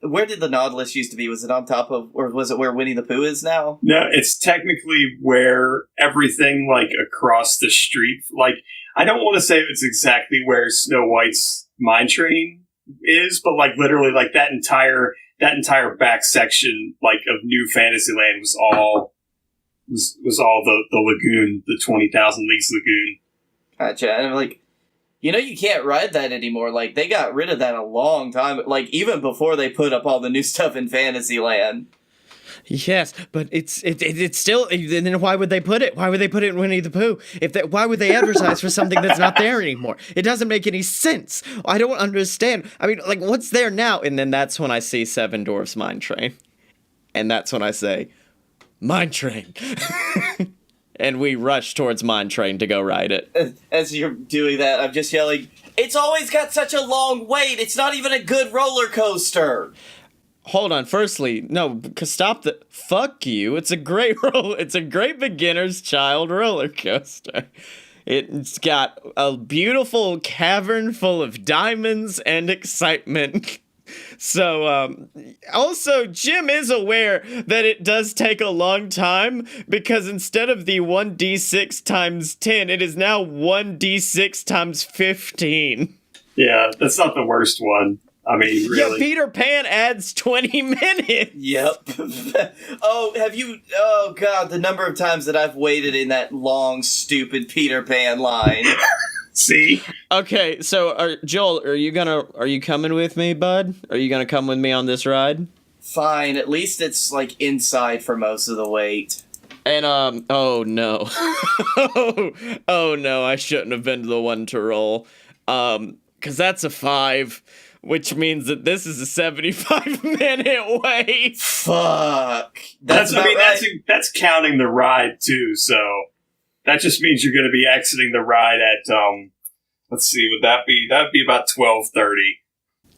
where did the Nautilus used to be? Was it on top of, or was it where Winnie the Pooh is now? No, it's technically where everything, like, across the street, like, I don't want to say it's exactly where Snow White's mine train is, but, like, literally, like, that entire back section, like, of New Fantasyland was all the lagoon, the 20,000 Leagues Lagoon. Gotcha. And I'm like, you can't ride that anymore. Like, they got rid of that a long time. Like, even before they put up all the new stuff in Fantasyland. Yes, but it's still. Then why would they put it? Why would they put it in Winnie the Pooh? Why would they advertise for something that's not there anymore? It doesn't make any sense. I don't understand. I mean, like, what's there now? And then that's when I see Seven Dwarfs Mine Train, and that's when I say, Mine Train. And we rush towards Mine Train to go ride it. As you're doing that, I'm just yelling, it's always got such a long wait. It's not even a good roller coaster. Hold on. Firstly, no, stop the... Fuck you. It's a great beginner's child roller coaster. It's got a beautiful cavern full of diamonds and excitement. So, also, Jim is aware that it does take a long time, because instead of the 1d6 times 10, it is now 1d6 times 15. Yeah, that's not the worst one. I mean, really. Yeah, Peter Pan adds 20 minutes. Yep. Oh, God, the number of times that I've waited in that long, stupid Peter Pan line. See? Okay, so Joel, are you coming with me, bud? Are you gonna come with me on this ride? Fine, at least it's like inside for most of the wait. And oh no. Oh no, I shouldn't have been the one to roll. 'Cause that's a 5, which means that this is a 75-minute wait. Fuck. That's counting the ride too, so that just means you're going to be exiting the ride at, let's see, that'd be about 12:30.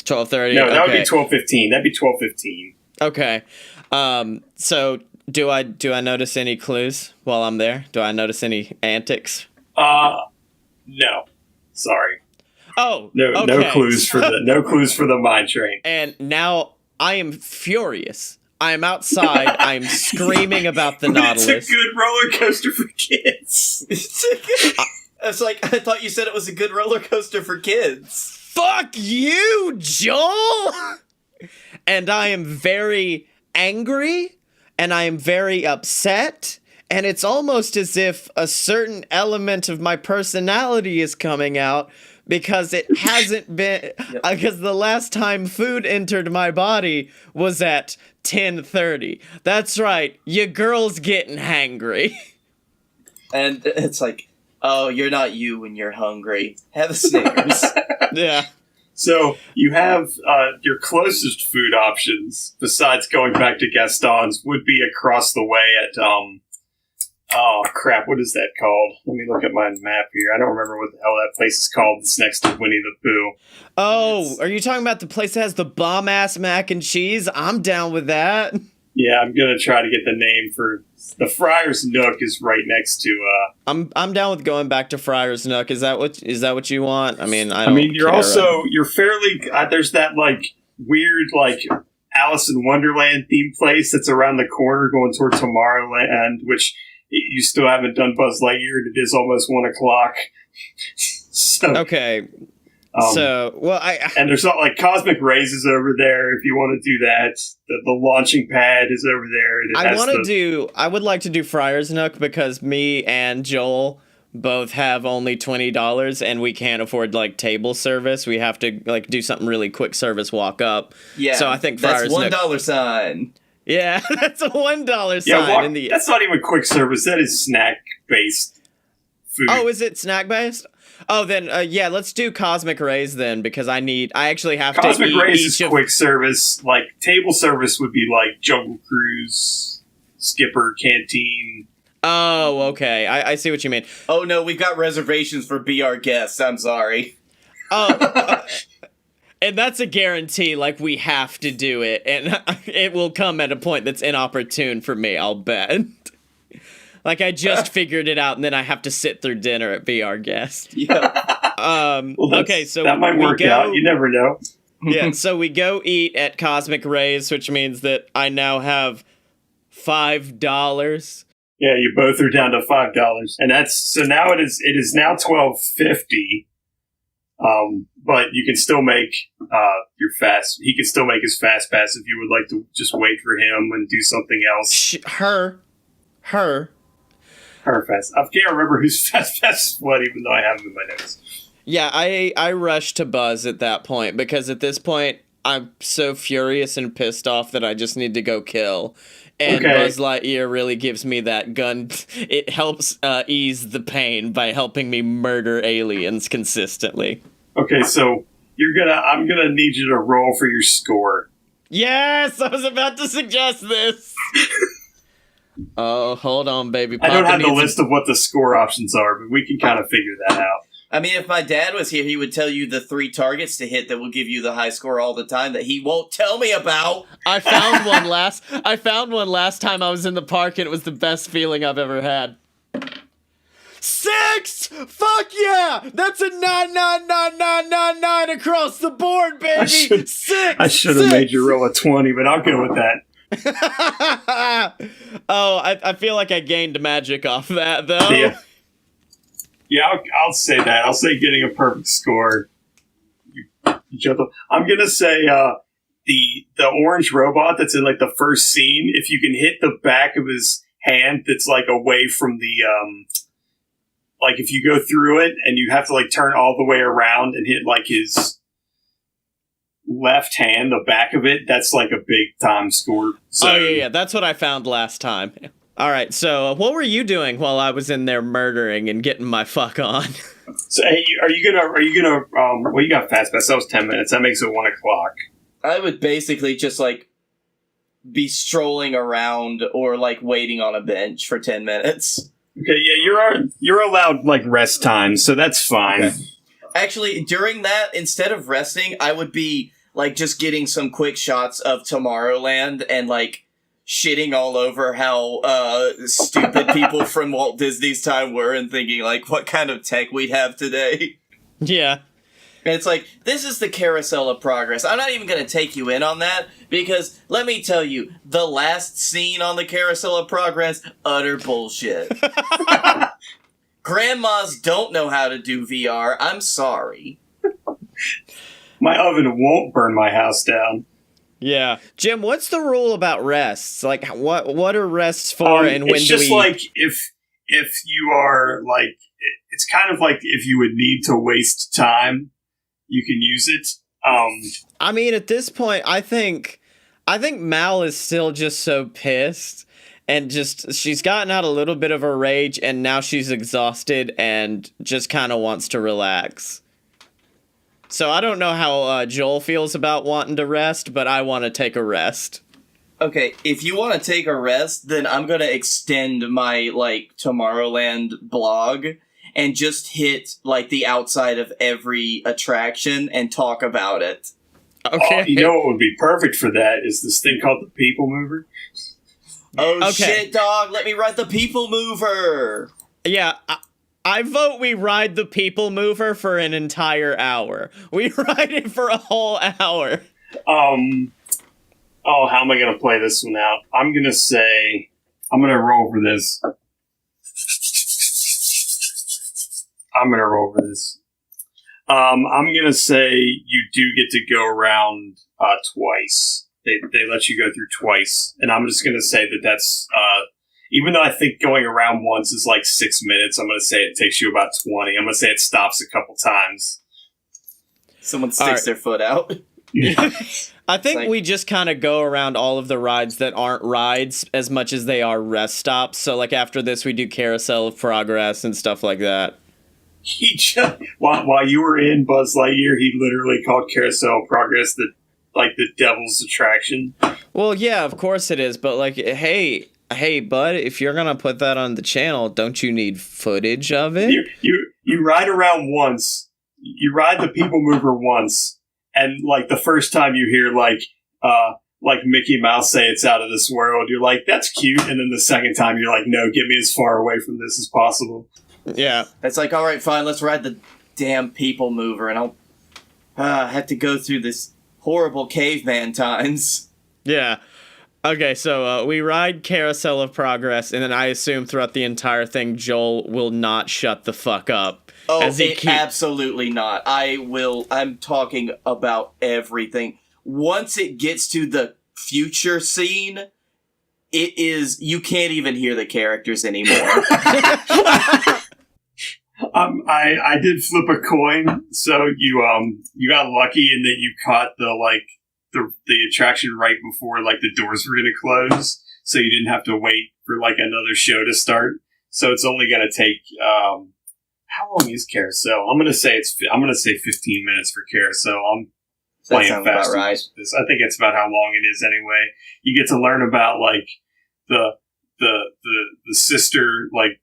12:30? No, that okay. would be 12:15. That'd be 12:15. Okay. So do I notice any clues while I'm there? Do I notice any antics? No. Sorry. Oh, no, okay. no clues for the mine train. And now I am furious. I am outside. I am screaming about the Nautilus. It's a good roller coaster for kids. It's like, I thought you said it was a good roller coaster for kids. Fuck you, Joel! And I am very angry, and I am very upset, and it's almost as if a certain element of my personality is coming out, because it hasn't been... Because the last time food entered my body was at 10:30. That's right, your girl's getting hangry. And it's like, oh, you're not you when you're hungry. Have a Snickers. Yeah. So you have your closest food options, besides going back to Gaston's, would be across the way at, oh crap, what is that called? Let me look at my map here. I don't remember what the hell that place is called. It's next to Winnie the Pooh. Oh, are you talking about the place that has the bomb-ass mac and cheese? I'm down with that. Yeah, I'm gonna try to get the name for... The Friar's Nook is right next to, I'm down with going back to Friar's Nook. Is that what you want? I mean, you're fairly... there's that, like, weird, like, Alice in Wonderland themed place that's around the corner going towards Tomorrowland, which... You still haven't done Buzz Lightyear, and it is almost 1 o'clock. So, okay. And there's not like Cosmic Rays is over there if you want to do that. The launching pad is over there. I would like to do Friar's Nook because me and Joel both have only $20 and we can't afford like table service. We have to like do something really quick service, walk up. Yeah. So I think Friar's Nook. That's $1 Nook, sign. Yeah, that's a $1 sign. That's not even quick service. That is snack-based food. Oh, is it snack-based? Oh, then, yeah, let's do Cosmic Rays then, because I actually have to eat Cosmic Rays is quick service. Like, table service would be like Jungle Cruise, Skipper, Canteen. Oh, okay. I see what you mean. Oh, no, we've got reservations for Be Our Guest. I'm sorry. Oh, And that's a guarantee, like, we have to do it, and it will come at a point that's inopportune for me, I'll bet. Like, I just figured it out, and then I have to sit through dinner at VR Guest. Yeah. Okay, so that might work out. You never know. Yeah, so we go eat at Cosmic Rays, which means that I now have $5. Yeah, you both are down to $5, and that's so now it is now $12.50. But you can still make your fast. He can still make his fast pass if you would like to just wait for him and do something else. Her fast. I can't remember whose fast pass is what, even though I have them in my notes. Yeah, I rushed to Buzz at that point because at this point I'm so furious and pissed off that I just need to go kill. And Buzz Lightyear really gives me that gun. It helps ease the pain by helping me murder aliens consistently. Okay, so I'm gonna need you to roll for your score. Yes, I was about to suggest this. Oh, hold on, baby. I don't have the list of what the score options are, but we can kind of figure that out. I mean, if my dad was here, he would tell you the 3 targets to hit that will give you the high score all the time that he won't tell me about. I found one last time I was in the park, and it was the best feeling I've ever had. 6! Fuck yeah! That's a 9 across the board, baby. 6. I should have made you roll a 20, but I'll go with that. Oh, I feel like I gained magic off that, though. Yeah, I'll say that. I'll say getting a perfect score. I'm gonna say the orange robot that's in like the first scene. If you can hit the back of his hand, that's like away from the like if you go through it and you have to like turn all the way around and hit like his left hand, the back of it, that's like a big time score. So, oh yeah, that's what I found last time. All right, so what were you doing while I was in there murdering and getting my fuck on? So, hey, are you gonna? Well, you got fast pass. That was 10 minutes. That makes it 1 o'clock. I would basically just like be strolling around or like waiting on a bench for 10 minutes. Okay, yeah, you're allowed like rest time, so that's fine. Okay. Actually, during that, instead of resting, I would be like just getting some quick shots of Tomorrowland and like shitting all over how stupid people from Walt Disney's time were and thinking, like, what kind of tech we'd have today. Yeah. And it's like, this is the Carousel of Progress. I'm not even going to take you in on that, because, let me tell you, the last scene on the Carousel of Progress, utter bullshit. Grandmas don't know how to do VR. I'm sorry. My oven won't burn my house down. Yeah. Jim, what's the rule about rests? Like, what are rests for, and when do we... It's just like, if you are, like... It's kind of like if you would need to waste time, you can use it. I mean, at this point, I think Mal is still just so pissed, and just... She's gotten out a little bit of a rage, and now she's exhausted and just kind of wants to relax. So I don't know how Joel feels about wanting to rest, but I want to take a rest. Okay, if you want to take a rest, then I'm going to extend my, like, Tomorrowland blog and just hit, like, the outside of every attraction and talk about it. Okay. Oh, you know what would be perfect for that is this thing called the People Mover. Oh, okay. Shit, dog, let me ride the People Mover! Yeah, I vote we ride the People Mover for an entire hour. We ride it for a whole hour. Oh, how am I going to play this one out? I'm going to roll for this. I'm going to say you do get to go around twice. They let you go through twice. And I'm just going to say that that's... even though I think going around once is like 6 minutes, I'm going to say it takes you about 20. I'm going to say it stops a couple times. Someone sticks their foot out. Yeah. I think we just kind of go around all of the rides that aren't rides as much as they are rest stops. So, like, after this, we do Carousel of Progress and stuff like that. He just, while you were in Buzz Lightyear, he literally called Carousel of Progress the devil's attraction. Well, yeah, of course it is. But, like, hey, bud, if you're going to put that on the channel, don't you need footage of it? You ride around once. You ride the People Mover once. and like the first time you hear like Mickey Mouse say it's out of this world, you're like, that's cute. And then the second time you're like, no, get me as far away from this as possible. Yeah. It's like, all right, fine, let's ride the damn people mover, and I'll have to go through this horrible caveman times. Yeah. Okay, so we ride Carousel of Progress, and then I assume throughout the entire thing, Joel will not shut the fuck up. Oh, absolutely not. I'm talking about everything. Once it gets to the future scene, you can't even hear the characters anymore. I did flip a coin, so you got lucky in that you caught the attraction right before like the doors were going to close, so you didn't have to wait for like another show to start. So it's only going to take how long is Carousel? I'm going to say 15 minutes for Carousel. I'm playing fast. About right. I think it's about how long it is anyway. You get to learn about like the sister like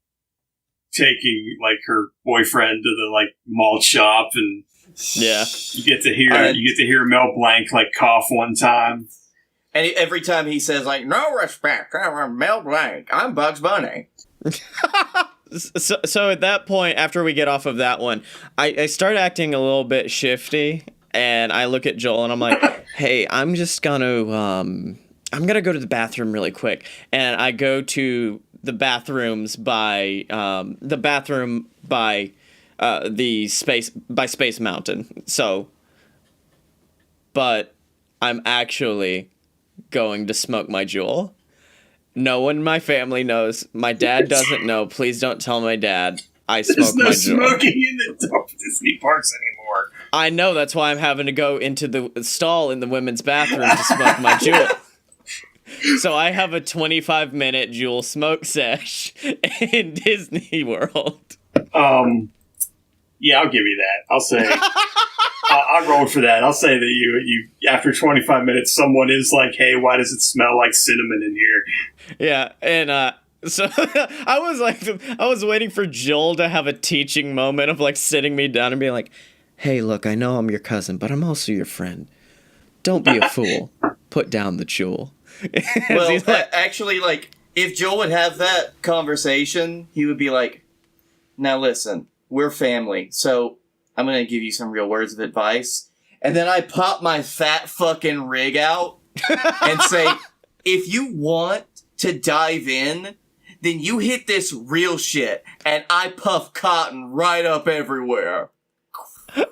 taking like her boyfriend to the like mall shop, and yeah, you get to hear Mel Blanc like cough one time, and every time he says like no respect, I'm Mel Blanc, I'm Bugs Bunny. So at that point, after we get off of that one, I start acting a little bit shifty, and I look at Joel and I'm like, hey, I'm gonna go to the bathroom really quick, and I go to the bathrooms by Space Mountain. So, but I'm actually going to smoke my Juul. No one in my family knows. My dad doesn't know. Please don't tell my dad I smoke my Juul. There's no smoking in the Disney parks anymore. I know. That's why I'm having to go into the stall in the women's bathroom to smoke my Juul. So I have a 25-minute Juul smoke sesh in Disney World. Yeah, I'll give you that. I'll say I rolled for that. I'll say that you after 25 minutes, someone is like, "Hey, why does it smell like cinnamon in here?" Yeah, and so I was waiting for Joel to have a teaching moment of like sitting me down and being like, "Hey, look, I know I'm your cousin, but I'm also your friend. Don't be a fool. Put down the Juul." Well, actually, like, if Joel would have that conversation, he would be like, now listen, we're family, so I'm going to give you some real words of advice. And then I pop my fat fucking rig out and say, if you want to dive in, then you hit this real shit, and I puff cotton right up everywhere.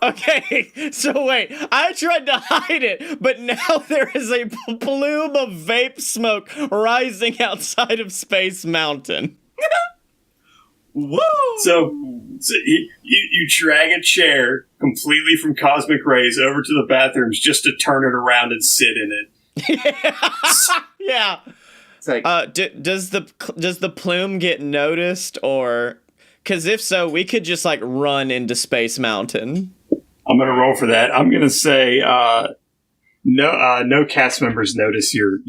Okay, so wait, I tried to hide it, but now there is a plume of vape smoke rising outside of Space Mountain. Woo! So you drag a chair completely from cosmic rays over to the bathrooms just to turn it around and sit in it. Yeah. It's like, does the plume get noticed, or... Because if so, we could just, like, run into Space Mountain. I'm going to roll for that. I'm going to say no cast members notice you're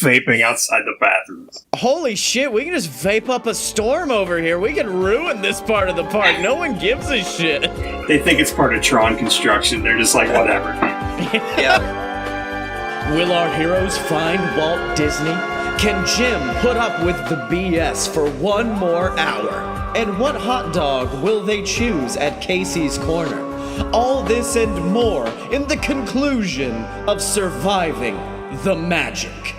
vaping outside the bathrooms. Holy shit, we can just vape up a storm over here. We can ruin this part of the park. No one gives a shit. They think it's part of Tron construction. They're just like, whatever. Yeah. Will our heroes find Walt Disney? Can Jim put up with the BS for one more hour? And what hot dog will they choose at Casey's Corner? All this and more in the conclusion of Surviving the Magic.